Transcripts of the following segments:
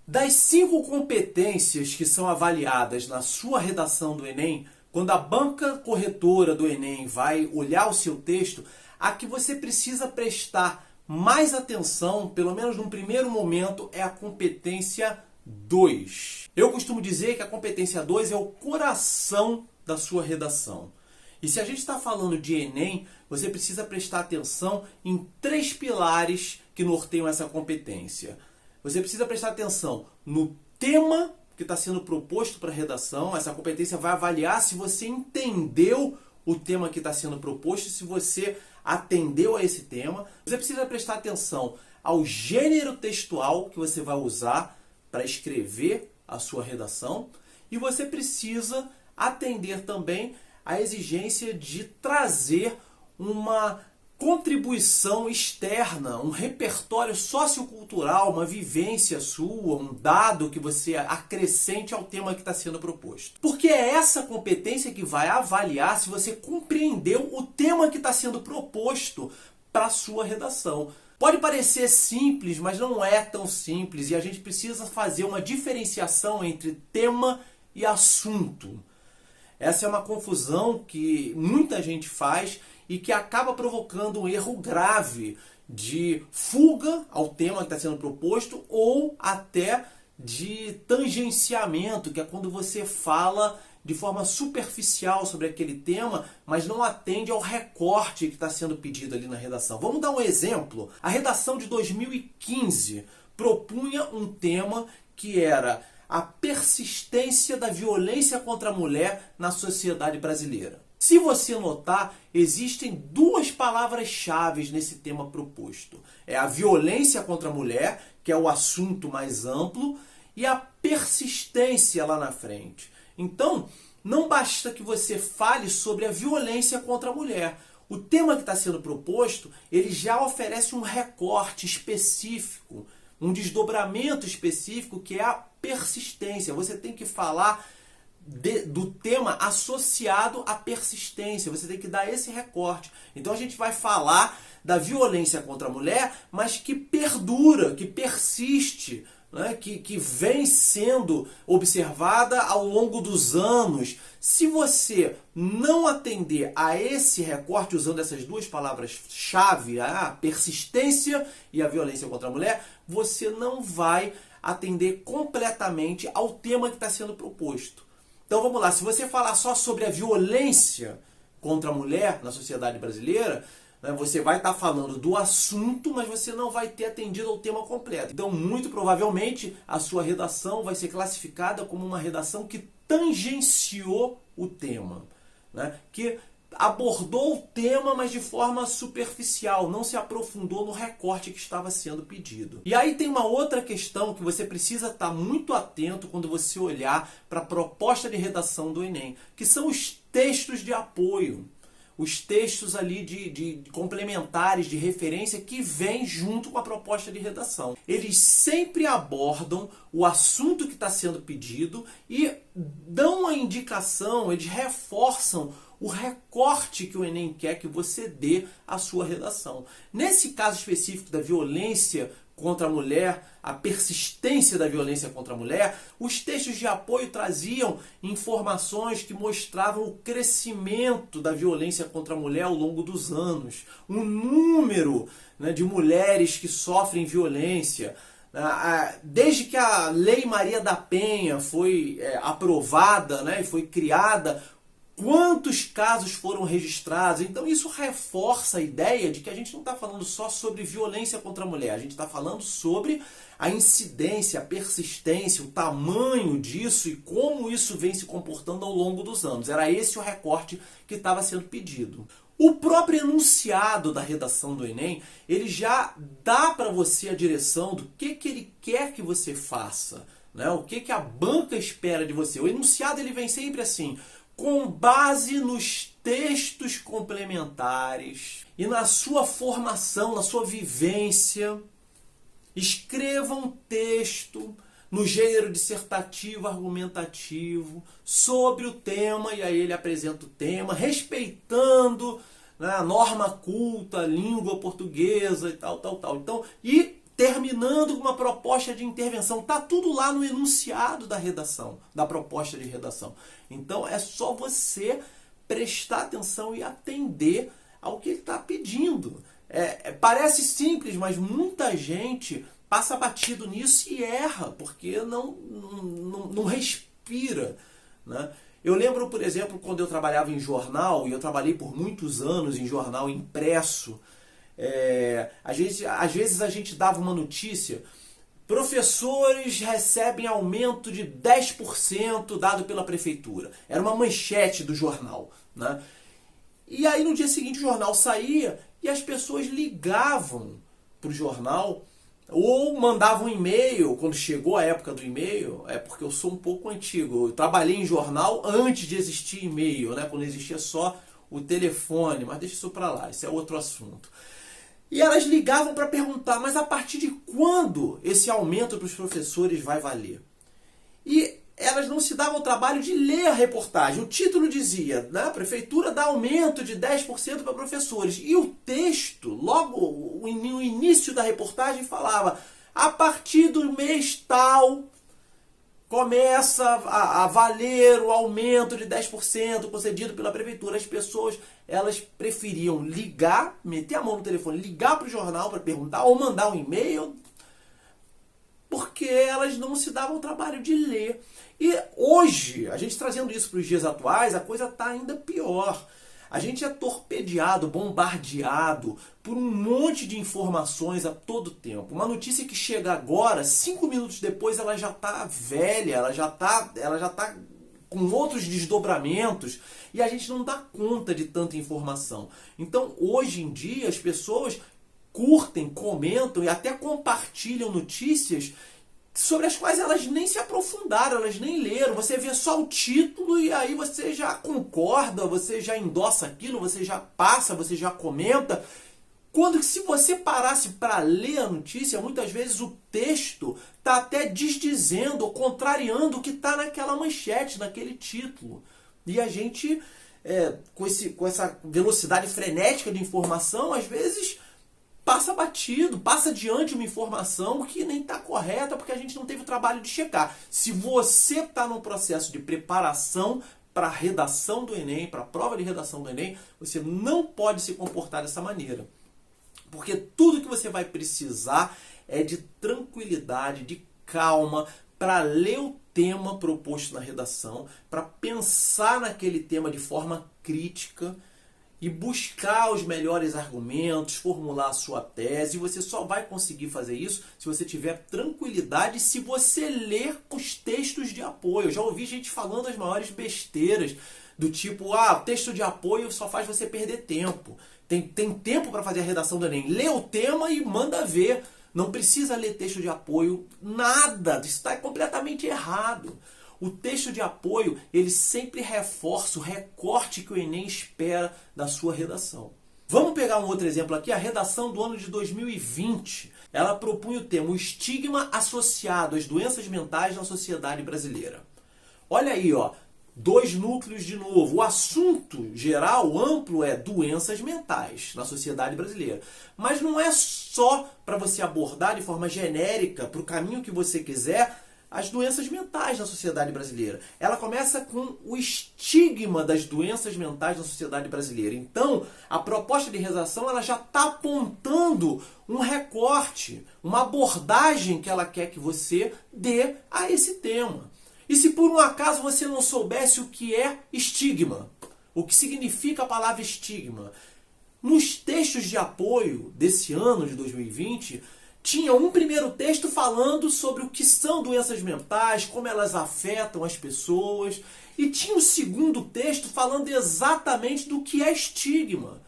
Das 5 competências que são avaliadas na sua redação do Enem, quando a banca corretora do Enem vai olhar o seu texto, a que você precisa prestar mais atenção, pelo menos num primeiro momento, é a competência 2. Eu costumo dizer que a competência 2 é o coração da sua redação. E se a gente está falando de Enem, você precisa prestar atenção em 3 pilares que norteiam essa competência. Você precisa prestar atenção no tema que está sendo proposto para a redação. Essa competência vai avaliar se você entendeu o tema que está sendo proposto, se você atendeu a esse tema. Você precisa prestar atenção ao gênero textual que você vai usar para escrever a sua redação. E você precisa atender também à exigência de trazer uma contribuição externa, um repertório sociocultural, uma vivência sua, um dado que você acrescente ao tema que está sendo proposto. Porque é essa competência que vai avaliar se você compreendeu o tema que está sendo proposto para a sua redação. Pode parecer simples, mas não é tão simples e a gente precisa fazer uma diferenciação entre tema e assunto. Essa é uma confusão que muita gente faz e que acaba provocando um erro grave de fuga ao tema que está sendo proposto ou até de tangenciamento, que é quando você fala de forma superficial sobre aquele tema, mas não atende ao recorte que está sendo pedido ali na redação. Vamos dar um exemplo. A redação de 2015 propunha um tema que era a persistência da violência contra a mulher na sociedade brasileira. Se você notar, existem 2 palavras-chave nesse tema proposto. É a violência contra a mulher, que é o assunto mais amplo, e a persistência lá na frente. Então, não basta que você fale sobre a violência contra a mulher. O tema que está sendo proposto, ele já oferece um recorte específico, um desdobramento específico, que é a persistência. Você tem que falar do tema associado à persistência. Você tem que dar esse recorte. Então a gente vai falar da violência contra a mulher, mas que perdura, que persiste, né? que vem sendo observada ao longo dos anos. Se você não atender a esse recorte usando essas 2 palavras-chave, a persistência e a violência contra a mulher, você não vai atender completamente ao tema que está sendo proposto. Então vamos lá, se você falar só sobre a violência contra a mulher na sociedade brasileira, né, você vai estar falando do assunto, mas você não vai ter atendido ao tema completo. Então, muito provavelmente, a sua redação vai ser classificada como uma redação que tangenciou o tema, né, que abordou o tema, mas de forma superficial, não se aprofundou no recorte que estava sendo pedido. E aí tem uma outra questão que você precisa estar muito atento quando você olhar para a proposta de redação do Enem, que são os textos de apoio, os textos ali de complementares, de referência, que vêm junto com a proposta de redação. Eles sempre abordam o assunto que está sendo pedido e dão a indicação, eles reforçam o recorte que o Enem quer que você dê à sua redação. Nesse caso específico da violência contra a mulher, a persistência da violência contra a mulher, os textos de apoio traziam informações que mostravam o crescimento da violência contra a mulher ao longo dos anos, um número, né, de mulheres que sofrem violência. Desde que a Lei Maria da Penha foi aprovada, né, e foi criada, quantos casos foram registrados? Então isso reforça a ideia de que a gente não está falando só sobre violência contra a mulher, a gente está falando sobre a incidência, a persistência, o tamanho disso e como isso vem se comportando ao longo dos anos. Era esse o recorte que estava sendo pedido. O próprio enunciado da redação do Enem, ele já dá para você a direção do que ele quer que você faça, né? O que a banca espera de você. O enunciado ele vem sempre assim: com base nos textos complementares e na sua formação, na sua vivência, escreva um texto no gênero dissertativo, argumentativo, sobre o tema, e aí ele apresenta o tema, respeitando, né, a norma culta, a língua portuguesa e tal. Então, e terminando com uma proposta de intervenção. Está tudo lá no enunciado da redação, da proposta de redação. Então é só você prestar atenção e atender ao que ele está pedindo. Parece simples, mas muita gente passa batido nisso e erra, porque não respira, né? Eu lembro, por exemplo, quando eu trabalhava em jornal, e eu trabalhei por muitos anos em jornal impresso, às vezes a gente dava uma notícia: professores recebem aumento de 10% dado pela prefeitura. Era uma manchete do jornal, né? E aí no dia seguinte o jornal saía e as pessoas ligavam para o jornal ou mandavam um e-mail. Quando chegou a época do e-mail, porque eu sou um pouco antigo, eu trabalhei em jornal antes de existir e-mail, né? Quando existia só o telefone, mas deixa isso para lá, isso é outro assunto. E elas ligavam para perguntar: mas a partir de quando esse aumento para os professores vai valer? E elas não se davam o trabalho de ler a reportagem. O título dizia, né, a prefeitura dá aumento de 10% para professores. E o texto, logo no início da reportagem, falava: a partir do mês tal, começa a valer o aumento de 10% concedido pela prefeitura. As pessoas, elas preferiam ligar, meter a mão no telefone, ligar para o jornal para perguntar ou mandar um e-mail, porque elas não se davam o trabalho de ler. E hoje, a gente trazendo isso para os dias atuais, a coisa está ainda pior. A gente é torpedeado, bombardeado por um monte de informações a todo tempo. Uma notícia que chega agora, 5 minutos depois, ela já está velha, ela já tá com outros desdobramentos, e a gente não dá conta de tanta informação. Então, hoje em dia, as pessoas curtem, comentam e até compartilham notícias sobre as quais elas nem se aprofundaram, elas nem leram. Você vê só o título e aí você já concorda, você já endossa aquilo, você já passa, você já comenta. Quando que, se você parasse para ler a notícia, muitas vezes o texto está até desdizendo ou contrariando o que está naquela manchete, naquele título. E a gente, com essa velocidade frenética de informação, às vezes passa batido, passa adiante uma informação que nem está correta, porque a gente não teve o trabalho de checar. Se você está no processo de preparação para a redação do Enem, para a prova de redação do Enem, você não pode se comportar dessa maneira. Porque tudo que você vai precisar é de tranquilidade, de calma, para ler o tema proposto na redação, para pensar naquele tema de forma crítica e buscar os melhores argumentos, formular a sua tese. Você só vai conseguir fazer isso se você tiver tranquilidade, se você ler os textos de apoio. Eu já ouvi gente falando as maiores besteiras, do tipo: texto de apoio só faz você perder tempo. Tem tempo para fazer a redação do Enem. Lê o tema e manda ver. Não precisa ler texto de apoio, nada. Isso está completamente errado. O texto de apoio, ele sempre reforça o recorte que o Enem espera da sua redação. Vamos pegar um outro exemplo aqui, a redação do ano de 2020. Ela propunha o tema: o estigma associado às doenças mentais na sociedade brasileira. Olha aí, 2 núcleos de novo. O assunto geral, amplo, é doenças mentais na sociedade brasileira. Mas não é só para você abordar de forma genérica, para o caminho que você quiser, as doenças mentais na sociedade brasileira. Ela começa com o estigma das doenças mentais na sociedade brasileira. Então, a proposta de redação, ela já está apontando um recorte, uma abordagem que ela quer que você dê a esse tema. E se por um acaso você não soubesse o que é estigma, o que significa a palavra estigma, nos textos de apoio desse ano de 2020, tinha um primeiro texto falando sobre o que são doenças mentais, como elas afetam as pessoas, e tinha um segundo texto falando exatamente do que é estigma.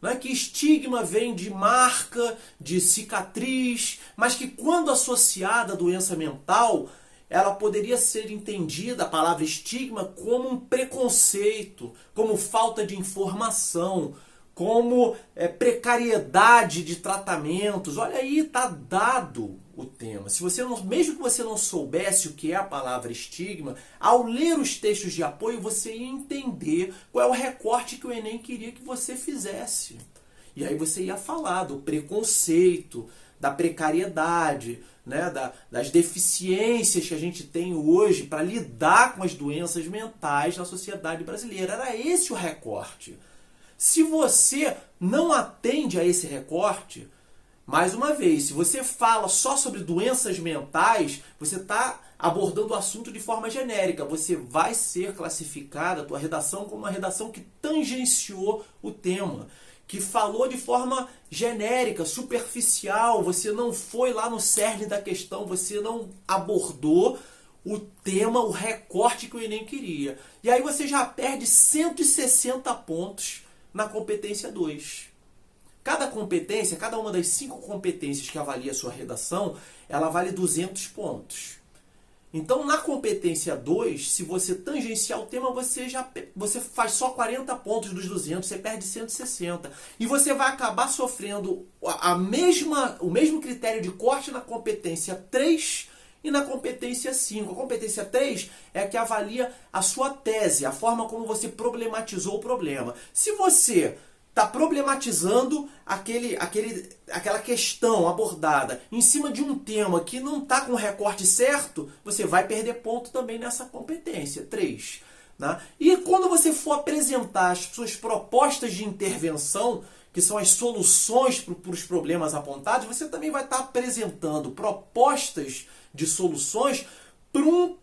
Não é que estigma vem de marca, de cicatriz, mas que quando associada à doença mental, ela poderia ser entendida, a palavra estigma, como um preconceito, como falta de informação, como precariedade de tratamentos. Olha aí, está dado o tema. Se você não, mesmo que você não soubesse o que é a palavra estigma, ao ler os textos de apoio, você ia entender qual é o recorte que o Enem queria que você fizesse. E aí você ia falar do preconceito, da precariedade, né, das deficiências que a gente tem hoje para lidar com as doenças mentais na sociedade brasileira. Era esse o recorte. Se você não atende a esse recorte, mais uma vez, se você fala só sobre doenças mentais, você está abordando o assunto de forma genérica. Você vai ser classificada, a tua redação, como uma redação que tangenciou o tema, que falou de forma genérica, superficial. Você não foi lá no cerne da questão, você não abordou o tema, o recorte que o Enem queria. E aí você já perde 160 pontos na competência 2. Cada competência, cada uma das 5 competências que avalia a sua redação, ela vale 200 pontos. Então, na competência 2, se você tangenciar o tema, você faz só 40 pontos dos 200, você perde 160. E você vai acabar sofrendo o mesmo critério de corte na competência 3 e na competência 5. A competência 3 é a que avalia a sua tese, a forma como você problematizou o problema. Se você está problematizando aquela questão abordada em cima de um tema que não está com o recorte certo, você vai perder ponto também nessa competência 3. Né? E quando você for apresentar as suas propostas de intervenção, que são as soluções para os problemas apontados, você também vai estar apresentando propostas de soluções para um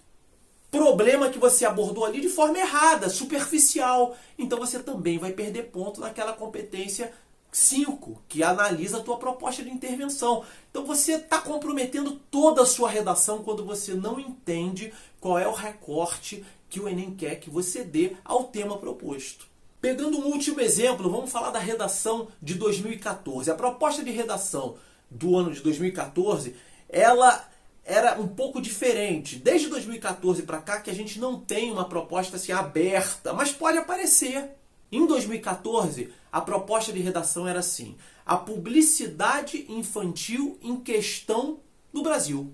problema que você abordou ali de forma errada, superficial. Então você também vai perder ponto naquela competência 5, que analisa a tua proposta de intervenção. Então você está comprometendo toda a sua redação quando você não entende qual é o recorte que o Enem quer que você dê ao tema proposto. Pegando um último exemplo, vamos falar da redação de 2014. A proposta de redação do ano de 2014, ela era um pouco diferente. Desde 2014 para cá que a gente não tem uma proposta assim aberta, mas pode aparecer. Em 2014, a proposta de redação era assim: a publicidade infantil em questão no Brasil.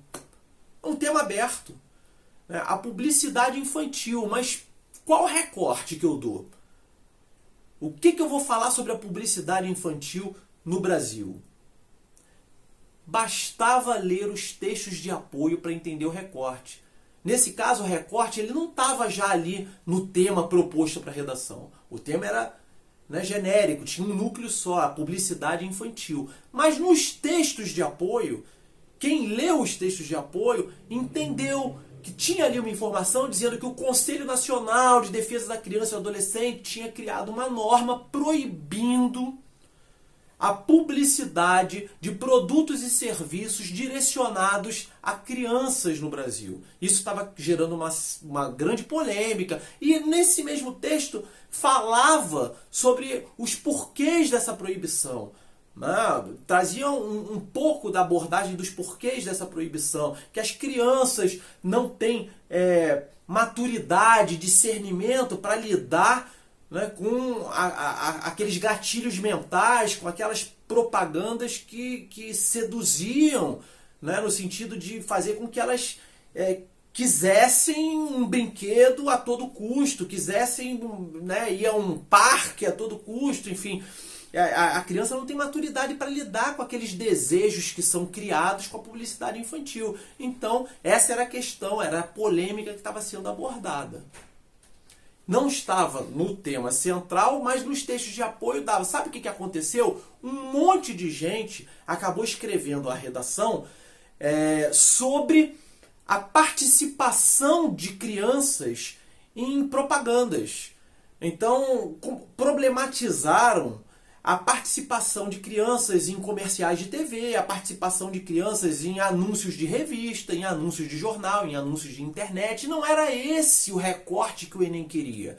Um tema aberto. Né? A publicidade infantil, mas qual recorte que eu dou? O que eu vou falar sobre a publicidade infantil no Brasil? Bastava ler os textos de apoio para entender o recorte. Nesse caso, o recorte ele não estava já ali no tema proposto para a redação. O tema era genérico, tinha um núcleo só, a publicidade infantil. Mas nos textos de apoio, quem leu os textos de apoio entendeu que tinha ali uma informação dizendo que o Conselho Nacional de Defesa da Criança e do Adolescente tinha criado uma norma proibindo a publicidade de produtos e serviços direcionados a crianças no Brasil. Isso estava gerando uma grande polêmica. E nesse mesmo texto falava sobre os porquês dessa proibição. Trazia um pouco da abordagem dos porquês dessa proibição, que as crianças não têm maturidade, discernimento para lidar, né, com aqueles gatilhos mentais, com aquelas propagandas que seduziam, né, no sentido de fazer com que elas quisessem um brinquedo a todo custo, quisessem, né, ir a um parque a todo custo, enfim. A criança não tem maturidade para lidar com aqueles desejos que são criados com a publicidade infantil. Então, essa era a questão, era a polêmica que estava sendo abordada. Não estava no tema central, mas nos textos de apoio dava. Sabe o que aconteceu? Um monte de gente acabou escrevendo a redação sobre a participação de crianças em propagandas. Então, problematizaram a participação de crianças em comerciais de TV, a participação de crianças em anúncios de revista, em anúncios de jornal, em anúncios de internet. Não era esse o recorte que o Enem queria.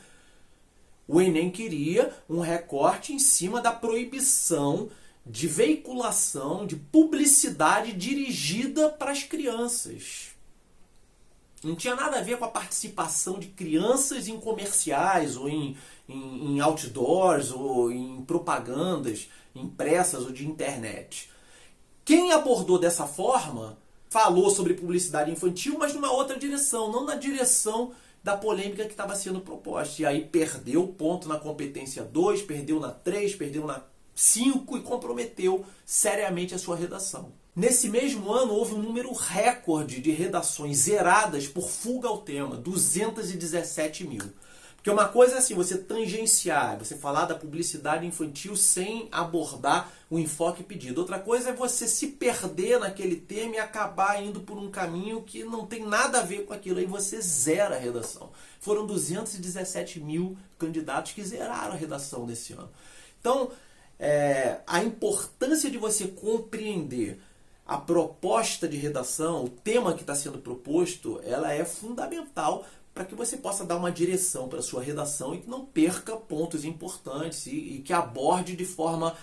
O Enem queria um recorte em cima da proibição de veiculação, de publicidade dirigida para as crianças. Não tinha nada a ver com a participação de crianças em comerciais, ou em outdoors, ou em propagandas impressas ou de internet. Quem abordou dessa forma falou sobre publicidade infantil, mas numa outra direção, não na direção da polêmica que estava sendo proposta. E aí perdeu ponto na competência 2, perdeu na 3, perdeu na 5 e comprometeu seriamente a sua redação. Nesse mesmo ano, houve um número recorde de redações zeradas por fuga ao tema, 217 mil. Porque uma coisa é assim, você tangenciar, você falar da publicidade infantil sem abordar o enfoque pedido. Outra coisa é você se perder naquele tema e acabar indo por um caminho que não tem nada a ver com aquilo. Aí você zera a redação. Foram 217 mil candidatos que zeraram a redação desse ano. Então, a importância de você compreender a proposta de redação, o tema que está sendo proposto, ela é fundamental para que você possa dar uma direção para a sua redação e que não perca pontos importantes e que aborde de forma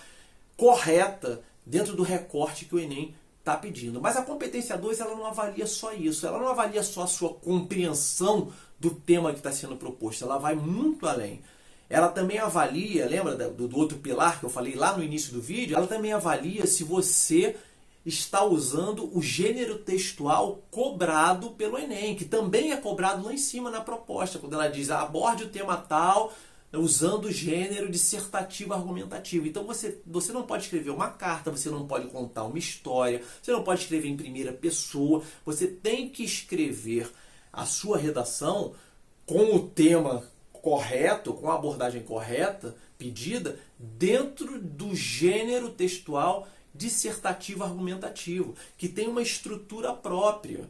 correta dentro do recorte que o Enem está pedindo. Mas a competência 2 ela não avalia só isso, ela não avalia só a sua compreensão do tema que está sendo proposto, ela vai muito além. Ela também avalia, lembra do outro pilar que eu falei lá no início do vídeo? Ela também avalia se você está usando o gênero textual cobrado pelo Enem, que também é cobrado lá em cima na proposta, quando ela diz aborde o tema tal usando o gênero dissertativo argumentativo. Então você não pode escrever uma carta, você não pode contar uma história, você não pode escrever em primeira pessoa, você tem que escrever a sua redação com o tema correto, com a abordagem correta, pedida, dentro do gênero textual dissertativo argumentativo, que tem uma estrutura própria.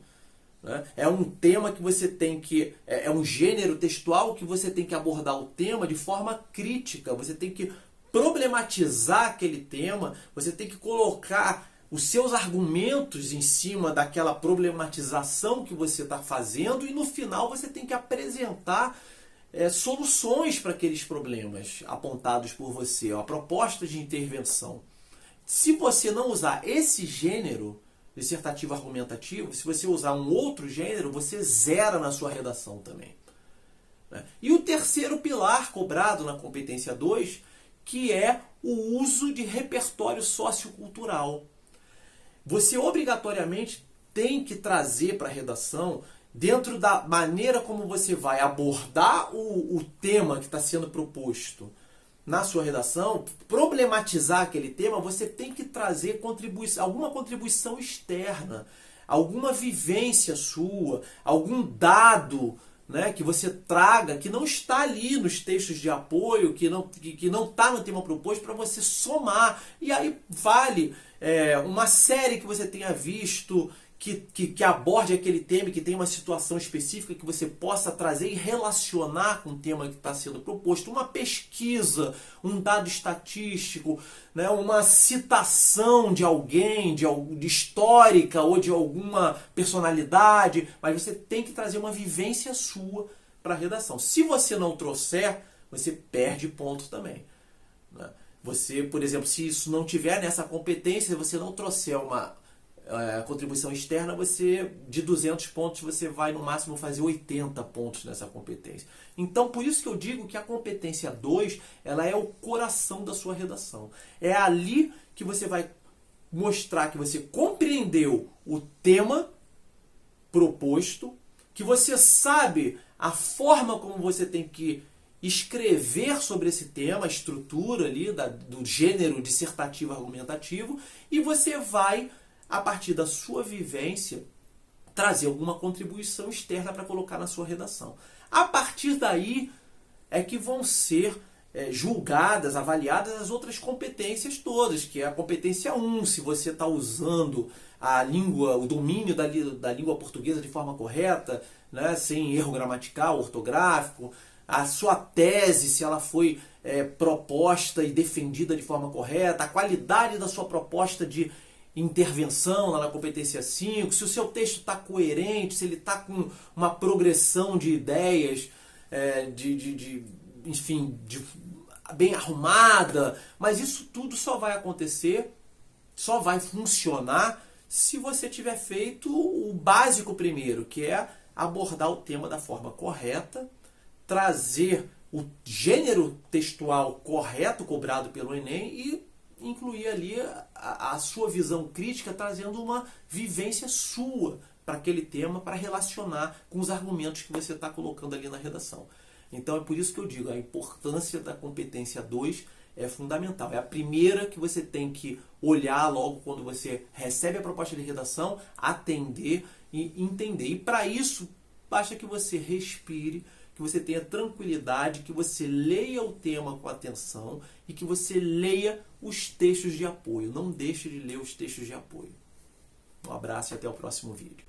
Né? É um tema que você tem que... É um gênero textual que você tem que abordar o tema de forma crítica, você tem que problematizar aquele tema, você tem que colocar os seus argumentos em cima daquela problematização que você está fazendo e no final você tem que apresentar soluções para aqueles problemas apontados por você, a proposta de intervenção. Se você não usar esse gênero dissertativo argumentativo, se você usar um outro gênero, você zera na sua redação também. E o terceiro pilar cobrado na competência 2, que é o uso de repertório sociocultural. Você obrigatoriamente tem que trazer para a redação, dentro da maneira como você vai abordar o tema que está sendo proposto na sua redação, problematizar aquele tema, você tem que trazer alguma contribuição externa, alguma vivência sua, algum dado, né, que você traga, que não está ali nos textos de apoio, que não está no tema proposto, para você somar. E aí vale uma série que você tenha visto, que aborde aquele tema, que tem uma situação específica que você possa trazer e relacionar com o tema que está sendo proposto. Uma pesquisa, um dado estatístico, né, uma citação de alguém, de histórica ou de alguma personalidade, mas você tem que trazer uma vivência sua para a redação. Se você não trouxer, você perde ponto também. Né? Você, por exemplo, se isso não tiver nessa competência, se você não trouxer uma contribuição externa, de 200 pontos, você vai no máximo fazer 80 pontos nessa competência. Então, por isso que eu digo que a competência 2, ela é o coração da sua redação. É ali que você vai mostrar que você compreendeu o tema proposto, que você sabe a forma como você tem que escrever sobre esse tema, a estrutura ali do gênero dissertativo argumentativo, e você vai, a partir da sua vivência, trazer alguma contribuição externa para colocar na sua redação. A partir daí é que vão ser julgadas, avaliadas as outras competências todas, que é a competência 1, se você está usando a língua, o domínio da língua portuguesa de forma correta, né, sem erro gramatical, ortográfico, a sua tese, se ela foi proposta e defendida de forma correta, a qualidade da sua proposta de intervenção lá na competência 5, se o seu texto está coerente, se ele está com uma progressão de ideias, enfim, bem arrumada, mas isso tudo só vai acontecer, só vai funcionar se você tiver feito o básico primeiro, que é abordar o tema da forma correta, trazer o gênero textual correto cobrado pelo Enem e incluir ali a sua visão crítica, trazendo uma vivência sua para aquele tema, para relacionar com os argumentos que você está colocando ali na redação. Então é por isso que eu digo, a importância da competência 2 é fundamental. É a primeira que você tem que olhar logo quando você recebe a proposta de redação, atender e entender. E para isso, basta que você respire, que você tenha tranquilidade, que você leia o tema com atenção e que você leia os textos de apoio. Não deixe de ler os textos de apoio. Um abraço e até o próximo vídeo.